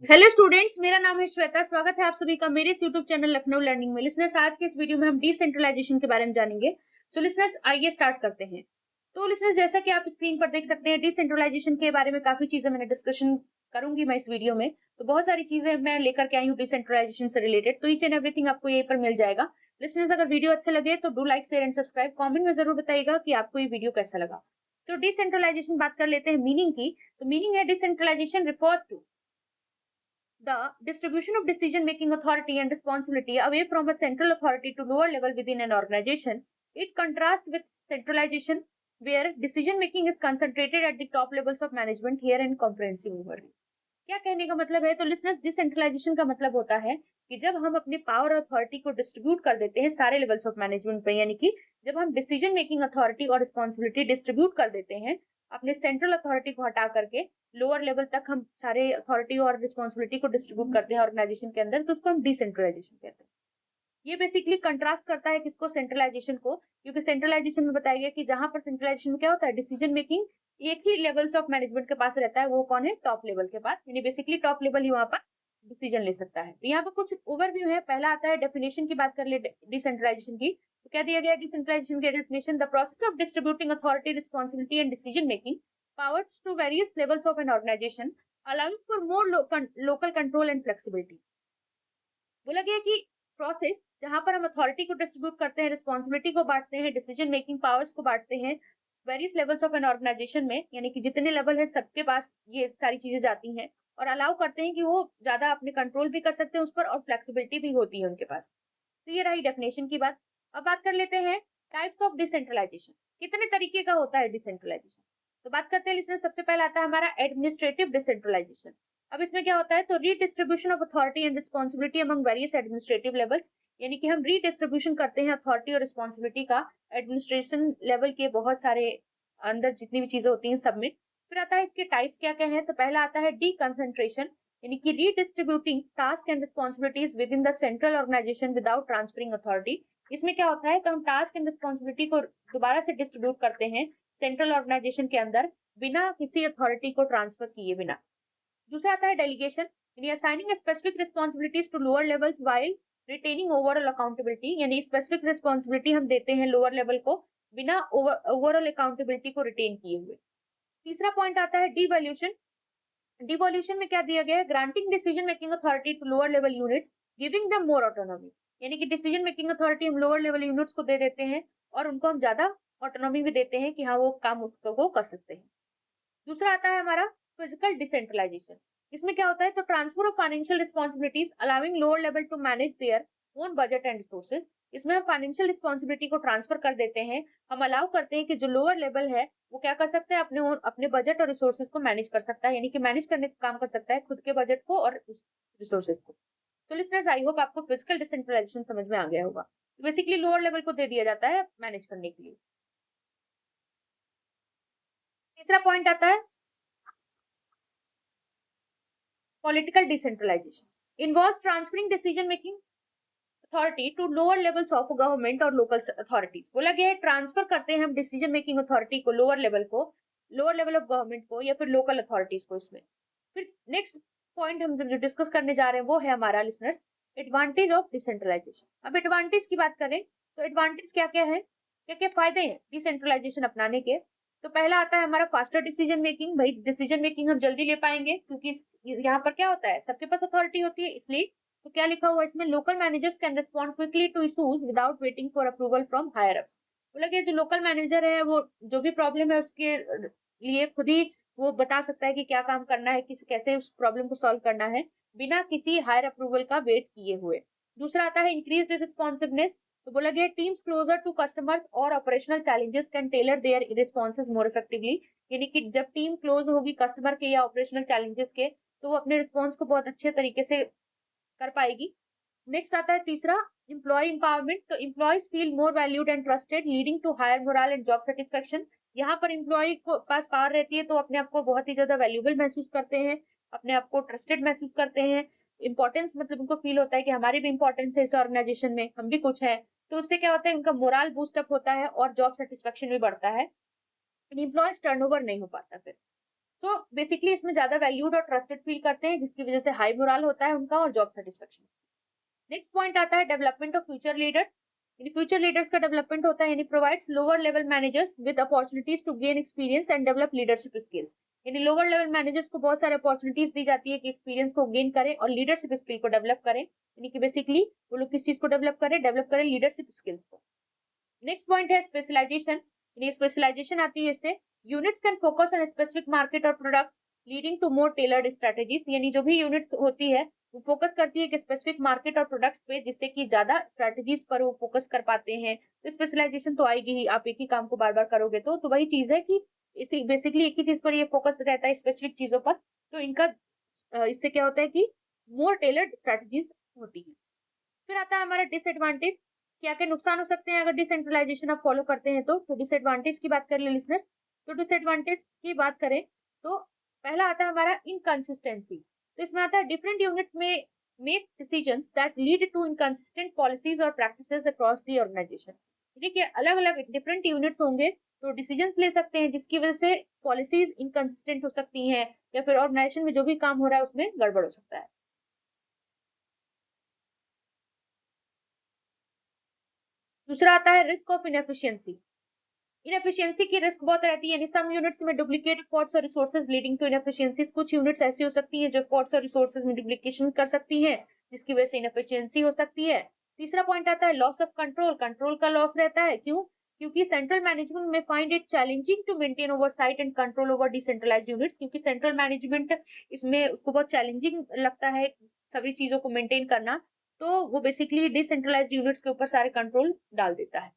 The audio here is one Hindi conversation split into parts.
हेलो स्टूडेंट्स, मेरा नाम है श्वेता। स्वागत है आप सभी का मेरे इस यूट्यूब चैनल लखनऊ लर्निंग में। लिसनर्स, आज के इस वीडियो में हम डिसेंट्रलाइजेशन के बारे में जानेंगे। सो लिसनर्स, आइए स्टार्ट करते हैं। तो लिसनर्स, जैसा कि आप स्क्रीन पर देख सकते हैं, डिसेंट्रलाइजेशन के बारे में काफी चीजें मैंने डिस्कशन करूंगी मैं इस वीडियो में। तो बहुत सारी चीजें मैं लेकर के आई हूँ डिसेंट्रलाइजेशन से रिलेटेड, तो ईच एंड एवरीथिंग आपको यहीं पर मिल जाएगा। लिसनर्स, अगर वीडियो अच्छा लगे तो do like, share and subscribe. Comment में जरूर बताइएगा कि आपको ये वीडियो कैसा लगा। तो डिसेंट्रलाइजेशन बात कर लेते हैं मीनिंग की। तो मीनिंग है, decentralization refers to the distribution of decision-making authority and responsibility away from a central authority to lower level within an organization. It contrasts with centralization, where decision-making is concentrated at the top levels of management here and comprehensive overview. क्या कहने का मतलब है? तो लिसनर्स, डिसेंट्रलाइजेशन का मतलब होता है कि जब हम अपने पावर और अथॉरिटी को डिस्ट्रीब्यूट कर देते हैं सारे लेवल्स ऑफ मैनेजमेंट पे, यानी कि जब हम डिसीजन मेकिंग अथॉरिटी और रिस्पॉन्सिबिलिटी डिस्ट्रीब्यूट कर देते हैं अपने सेंट्रल अथॉरिटी को हटा करके लोअर लेवल तक हम सारे अथॉरिटी और रिस्पॉन्सिबिलिटी को डिस्ट्रीब्यूट करते हैं ऑर्गेनाइजेशन के अंदर, तो उसको हम डिसेंट्रलाइजेशन कहते हैं। ये बेसिकली कंट्रास्ट करता है किसको? सेंट्रलाइजेशन को। क्योंकि सेंट्रलाइजेशन में बताया गया कि जहां पर सेंट्रलाइजेशन में क्या होता है, डिसीजन मेकिंग एक ही लेवल्स ऑफ मैनेजमेंट के पास रहता है। वो कौन है? टॉप लेवल के पास, यानी बेसिकली टॉप लेवल ही वहां पर डिसीजन ले सकता है। तो यहाँ पर कुछ ओवरव्यू है। पहला आता है डेफिनेशन की बात कर ले डिसेंट्रलाइजेशन की। तो क्या दिया गया डिसेंट्रलाइजेशन की definition? The process of distributing authority, responsibility and decision making powers to various levels of an organization, allowing for more local control and flexibility। बोला गया कि प्रोसेस जहां पर हम अथॉरिटी को डिस्ट्रीब्यूट करते हैं, रिस्पॉन्सिबिलिटी को बांटते हैं, डिसीजन मेकिंग पावर्स को बांटते हैं various levels of an organization में, यानी कि जितने लेवल है सबके पास ये सारी चीजें जाती हैं, और अलाउ करते हैं कि वो ज्यादा अपने कंट्रोल भी कर सकते हैं उस पर, और फ्लेक्सिबिलिटी भी होती है उनके पास। तो ये रही डेफिनेशन की बात। अब बात कर लेते हैं टाइप्स ऑफ डिसेंट्रलाइजेशन। कितने तरीके का होता है डिसेंट्रलाइजेशन? तो बात करते हैं लिसनर, सबसे पहला आता है हमारा एडमिनिस्ट्रेटिव डिसेंट्रलाइजेशन। अब इसमें क्या होता है? तो redistribution of authority and responsibility among various administrative levels, यानी कि हम रीडिस्ट्रीब्यूशन करते हैं अथॉरिटी और रिस्पॉन्सिबिलिटी का एडमिनिस्ट्रेशन लेवल के बहुत सारे अंदर जितनी भी चीजें होती हैं सब में। फिर आता है इसके टाइप्स क्या क्या है। तो पहला आता है डी कंसेंट्रेशन, यानी कि redistributing task and responsibilities within the central organisation without transferring authority. इसमें क्या होता है? तो हम टास्क एंड रिस्पॉन्सिबिलिटी को दोबारा से डिस्ट्रीब्यूट करते हैं सेंट्रल ऑर्गेनाइजेशन के अंदर बिना किसी अथॉरिटी को ट्रांसफर किए बिना। दूसरा आता है डेलीगेशन, यानी assigning specific responsibilities to lower levels while retaining overall accountability, यानी स्पेसिफिक रिस्पॉन्सिबिलिटी हम देते हैं लोअर लेवल को बिना ओवरऑल अकाउंटेबिलिटी को रिटेन किए हुए। तीसरा पॉइंट आता है डिवोल्यूशन। डिवोल्यूशन में क्या दिया गया है? Granting decision making authority to lower level units, giving them more autonomy, यानी कि डिसीजन मेकिंग अथॉरिटी हम लोअर लेवल यूनिट्स को दे देते हैं और उनको हम ज्यादा ऑटोनॉमी भी देते हैं कि हाँ वो काम उसको वो कर सकते हैं। दूसरा आता है हमारा फिजिकल डिसेंट्रलाइजेशन। इसमें क्या होता है? तो transfer of financial responsibilities allowing lower level to manage their own budget and resources. इसमें हम फाइनेंशियल रिस्पॉन्सिबिलिटी को ट्रांसफर कर देते हैं। हम अलाउ करते हैं कि जो लोअर लेवल है वो क्या कर सकता है? अपने बजट और रिसोर्सेज को मैनेज कर सकता है, यानी कि मैनेज करने का काम कर सकता है खुद के बजट को और रिसोर्सेज को। तो लिसनर्स, आई होप आपको फिजिकल डिसेंट्रलाइजेशन समझ में आ गया होगा। तो बेसिकली लोअर लेवल को दे दिया जाता है मैनेज करने के लिए। तीसरा पॉइंट आता है political decentralization, involves transferring decision making authority to lower levels of government और लोकल अथॉरिटीज। बोला गया है ट्रांसफर करते हैं हम डिसीजन मेकिंग अथॉरिटी को लोअर लेवल को, लोअर लेवल ऑफ गवर्नमेंट को या फिर लोकल अथॉरिटीज को इसमें। फिर नेक्स्ट पॉइंट हम जो डिस्कस करने जा रहे हैं वो है हमारा लिसनर्स एडवांटेज ऑफ डिसेंट्रलाइजेशन। अब एडवांटेज की बात करें तो एडवांटेज क्या क्या है, क्या क्या फायदे हैं डिसेंट्रलाइजेशन अपनाने के? तो पहला आता है हमारा फास्टर डिसीजन मेकिंग। भाई डिसीजन मेकिंग हम जल्दी ले पाएंगे क्योंकि यहाँ पर क्या होता है, सबके पास अथॉरिटी होती है इसलिए। तो क्या लिखा हुआ है इसमें? Local managers can respond quickly to issues without waiting for approval from higher ups. बोला कि जो लोकल मैनेजर है वो जो भी प्रॉब्लम है उसके लिए खुद ही वो बता सकता है कि क्या काम करना है, किस कैसे उस प्रॉब्लम को सॉल्व करना है बिना किसी हायर अप्रूवल का वेट किए हुए। दूसरा आता है इंक्रीज रिस्पॉन्सिवनेस। तो बोला गया टीम्स क्लोजर टू कस्टमर्स और operational challenges can tailor their responses more effectively, यानी कि जब टीम क्लोज होगी कस्टमर के या ऑपरेशनल चैलेंजेस के तो वो अपने रिस्पॉन्स को बहुत अच्छे तरीके से कर पाएगी। नेक्स्ट आता है तीसरा एम्प्लॉय एम्पावरमेंट। तो employees feel more valued and trusted leading to higher morale and job satisfaction. यहाँ पर एम्प्लॉय को पास पावर रहती है तो अपने आप को बहुत ही ज्यादा वैल्यूबल महसूस करते हैं, अपने आप को ट्रस्टेड महसूस करते हैं। इंपॉर्टेंस मतलब उनको फील होता है कि हमारी भी इंपॉर्टेंस है इस ऑर्गेनाइजेशन में, हम भी कुछ है। तो उससे क्या होता है? उनका मोरल बूस्टअप होता है और जॉब सेटिस्फेक्शन भी बढ़ता है। एम्प्लॉयज टर्नओवर नहीं हो पाता फिर। सो बेसिकली इसमें ज्यादा वैल्यूड और ट्रस्टेड फील करते हैं, जिसकी वजह से हाई मोरल होता है उनका और जॉब सेटिस्फेक्शन। नेक्स्ट पॉइंट आता है डेवलपमेंट ऑफ फ्यूचर लीडर्स। यानी फ्यूचर लीडर्स का डेवलपमेंट होता है, यानी provides lower level managers with opportunities to gain experience and develop leadership skills. यानी लोअर लेवल मैनेजर्स को बहुत सारे अपॉर्चुनिटीज दी जाती है कि एक्सपीरियंस को गेन करें और लीडरशिप स्किल को डेवलप करें। यानी कि बेसिकली वो लोग किस चीज को डेवलप करें लीडरशिप स्किल्स को। नेक्स्ट पॉइंट है स्पेशलाइजेशन। यानी स्पेशलाइजेशन आती है इससे, units can focus on specific market और products leading to more tailored strategies. यानी जो भी यूनिट्स होती है वो फोकस करती है कि स्पेसिफिक मार्केट और प्रोडक्ट्स पे, जिससे कि ज्यादा स्ट्रेटजीज पर वो फोकस कर पाते हैं। तो स्पेशलाइजेशन तो आएगी ही, आप एक ही काम को बार बार करोगे तो वही चीज है कि इसी बेसिकली एक ही चीज पर ये फोकस रहता है स्पेसिफिक चीजों पर। तो इनका इससे क्या होता है कि मोर टेलर्ड स्ट्रेटजीज होती है। फिर आता है हमारा डिसएडवांटेज। क्या क्या नुकसान हो सकते हैं अगर डिसेंट्रलाइजेशन आप फॉलो करते हैं तो डिसएडवांटेज की बात कर ले लिसनर्स। तो डिसएडवांटेज की बात करें तो पहला आता है हमारा इनकंसिस्टेंसी। तो इसमें आता है डिफरेंट यूनिट्स में make decisions that lead to inconsistent policies और प्रैक्टिसेस अक्रॉस द ऑर्गेनाइजेशन। देखिए अलग अलग डिफरेंट यूनिट्स होंगे तो डिसीजंस ले सकते हैं, जिसकी वजह से पॉलिसीज इनकंसिस्टेंट हो सकती हैं या फिर ऑर्गेनाइजेशन में जो भी काम हो रहा है उसमें गड़बड़ हो सकता है। दूसरा आता है रिस्क ऑफ इनएफिशिएंसी। इनएफिशिएंसी की रिस्क बहुत रहती है, यानी सम यूनिट्स में डुप्लीकेट कॉस्ट और रिसोर्सेज लीडिंग टू इनएफिशिएंसीज। कुछ यूनिट्स ऐसी हो सकती हैं जो कॉस्ट और रिसोर्सेज में डुप्लीकेशन कर सकती हैं, जिसकी वजह से इनएफिशिएंसी हो सकती है। तीसरा पॉइंट आता है लॉस ऑफ कंट्रोल। कंट्रोल का लॉस रहता है, क्यों? क्योंकि सेंट्रल मैनेजमेंट में find it challenging to maintain oversight and control over decentralized units. क्योंकि सेंट्रल मैनेजमेंट इसमें उसको बहुत चैलेंजिंग लगता है सभी चीजों को मेंटेन करना, तो वो बेसिकली डिसेंट्रलाइज्ड यूनिट्स के ऊपर सारे कंट्रोल डाल देता है।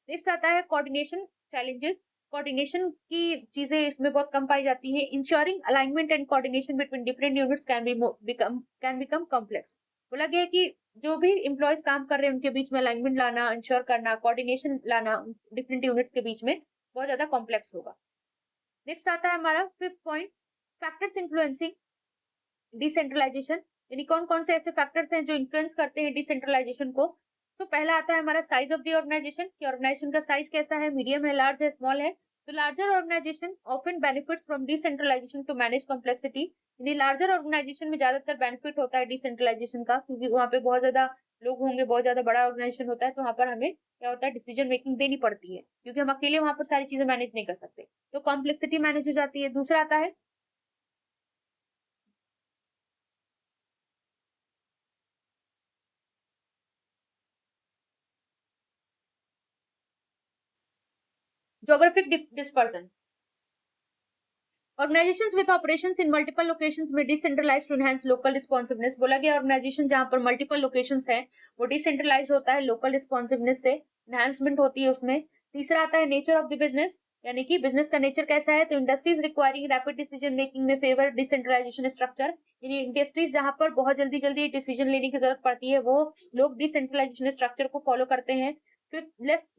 नेक्स्ट आता है कोऑर्डिनेशन चैलेंजेस। कोऑर्डिनेशन की चीजें इसमें बहुत कम पाई जाती है। Ensuring alignment and coordination between different units can become complex. बोला गया है कि जो भी एम्प्लॉयज काम कर रहे हैं उनके बीच में अलाइनमेंट लाना, इंश्योर करना, कोऑर्डिनेशन लाना डिफरेंट यूनिट्स के बीच में बहुत ज्यादा कॉम्प्लेक्स होगा। नेक्स्ट आता है हमारा fifth point, factors influencing decentralization. यानी कौन कौन से ऐसे फैक्टर्स हैं जो इन्फ्लुएंस करते हैं डिसेंट्रलाइजेशन को। तो पहला आता है हमारा साइज ऑफ द ऑर्गेनाइजेशन, कि ऑर्गेनाइजेशन का साइज कैसा है, मीडियम है, लार्ज है, स्मॉल है। तो larger organization often benefits from decentralization to manage complexity. यानी लार्जर ऑर्गेनाइजेशन में ज्यादातर बेनिफिट होता है डिसेंट्रलाइजेशन का, क्योंकि वहाँ पे बहुत ज्यादा लोग होंगे, बहुत ज्यादा बड़ा ऑर्गेनाइजेशन होता है, तो वहाँ पर हमें क्या होता है डिसीजन मेकिंग देनी पड़ती है, क्योंकि हम अकेले वहाँ पर सारी चीजें मैनेज नहीं कर सकते, तो कॉम्प्लेक्सिटी मैनेज हो जाती है। दूसरा आता है geographic dispersion. Organizations with operations in multiple locations में decentralized to enhance local responsiveness। बोला गया ऑर्गेनाइजेशन जहां पर मल्टीपल लोकेशंस है वो डिसेंट्रलाइज होता है, लोकल रिस्पॉन्सिवनेस से एनहांसमेंट होती है उसमें। तीसरा आता है नेचर ऑफ द बिजनेस, यानी कि बिजनेस का नेचर कैसा है। तो industries requiring rapid decision making में फेवर डिसेंट्रलाइजेशन स्ट्रक्चर। यानी इंडस्ट्रीज जहां पर बहुत जल्दी जल्दी डिसीजन लेने की जरूरत पड़ती है वो लोग डिसेंट्रलाइजेशन स्ट्रक्चर को फॉलो करते हैं। फिर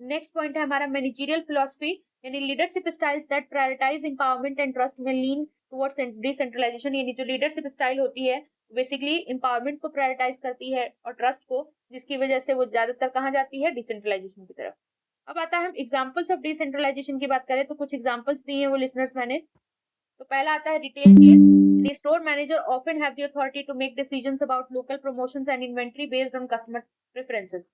नेक्स्ट पॉइंट है हमारा मैनेजरियल फिलोसफी, यानी leadership styles that prioritize empowerment and trust में लीन टुवर्ड्स डिसेंट्रलाइजेशन। यानी जो लीडरशिप स्टाइल होती है बेसिकली एम्पावरमेंट को प्रायोरिटाइज करती है और ट्रस्ट को, जिसकी वजह से वो ज्यादातर कहाँ जाती है डिसेंट्रलाइजेशन की तरफ। अब आता है हम एग्जांपल्स ऑफ डिसेंट्रलाइजेशन की बात करें तो कुछ एग्जांपल्स दिए हैं वो लिसनर्स मैंने। तो पहला आता है retail case. Store manager often have the authority to make decisions about local promotions and inventory based on customer preferences.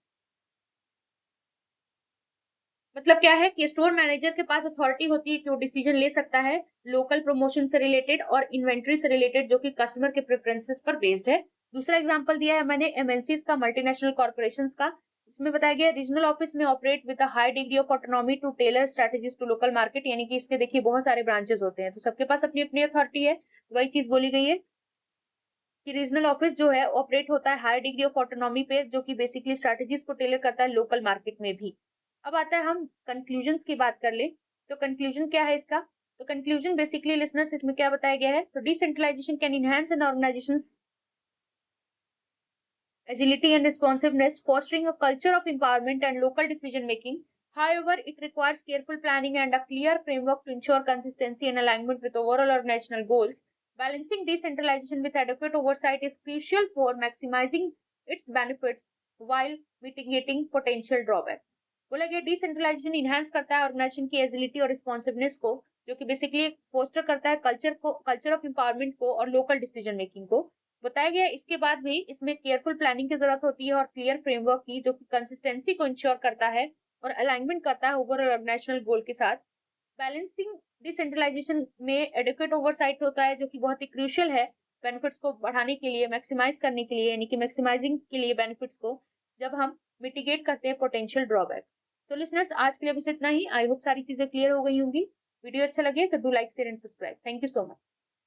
मतलब क्या है कि स्टोर मैनेजर के पास अथॉरिटी होती है कि वो डिसीजन ले सकता है लोकल प्रमोशन से रिलेटेड और इन्वेंट्री से रिलेटेड, जो कि कस्टमर के प्रेफरेंसेस पर बेस्ड है। दूसरा एग्जांपल दिया है मैंने एमएनसीज का, मल्टीनेशनल कॉर्पोरेशंस का। इसमें बताया गया रीजनल ऑफिस में operate with a high degree of autonomy to tailor strategies to local market. यानी कि इसके देखिए बहुत सारे ब्रांचेस होते हैं तो सबके पास अपनी अपनी अथॉरिटी है, वही चीज बोली गई है कि रीजनल ऑफिस जो है ऑपरेट होता है हाई डिग्री ऑफ ऑटोनॉमी पे, जो कि बेसिकली स्ट्रेटजीज को टेलर करता है लोकल मार्केट में भी। अब आता है हम कंक्लूजन्स की बात कर ले। तो कंक्लूजन क्या है इसका। तो कंक्लूजन बेसिकली लिसनर्स इसमें क्या बताया गया है, तो decentralization can enhance an organization's agility and responsiveness, fostering a culture of empowerment and local decision making. However, it requires careful planning and a clear framework to ensure consistency and alignment with overall organizational goals. Balancing decentralization with adequate oversight is crucial for maximizing its benefits while mitigating potential drawbacks. बोला गया डिसेंट्रलाइजेशन इनहांस करता है ऑर्गेनाइजेशन की एजिलिटी और रिस्पॉन्सिवनेस को, जो कि बेसिकली फोस्टर करता है कल्चर ऑफ एम्पावरमेंट को और लोकल डिसीजन मेकिंग को। बताया गया है इसके बाद भी इसमें केयरफुल प्लानिंग की जरूरत होती है और क्लियर फ्रेमवर्क की, जो कि कंसिस्टेंसी को इंश्योर करता है और अलाइनमेंट करता है ओवरऑल ऑर्गेनाइजेशनल गोल के साथ। बैलेंसिंग डिसेंट्रलाइजेशन में एडुकेट ओवरसाइट होता है, जो कि बहुत ही क्रूशियल है बेनिफिट्स को बढ़ाने के लिए, मैक्सिमाइज करने के लिए, यानी कि मैक्सिमाइजिंग के लिए बेनिफिट्स को, जब हम मिटिगेट करते हैं पोटेंशियल ड्रॉबैक। तो लिसनर्स, आज के लिए बस इतना ही। आई होप सारी चीजें क्लियर हो गई होंगी। वीडियो अच्छा लगे तो do like share and subscribe. Thank you so much.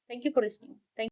Thank you for listening. Thank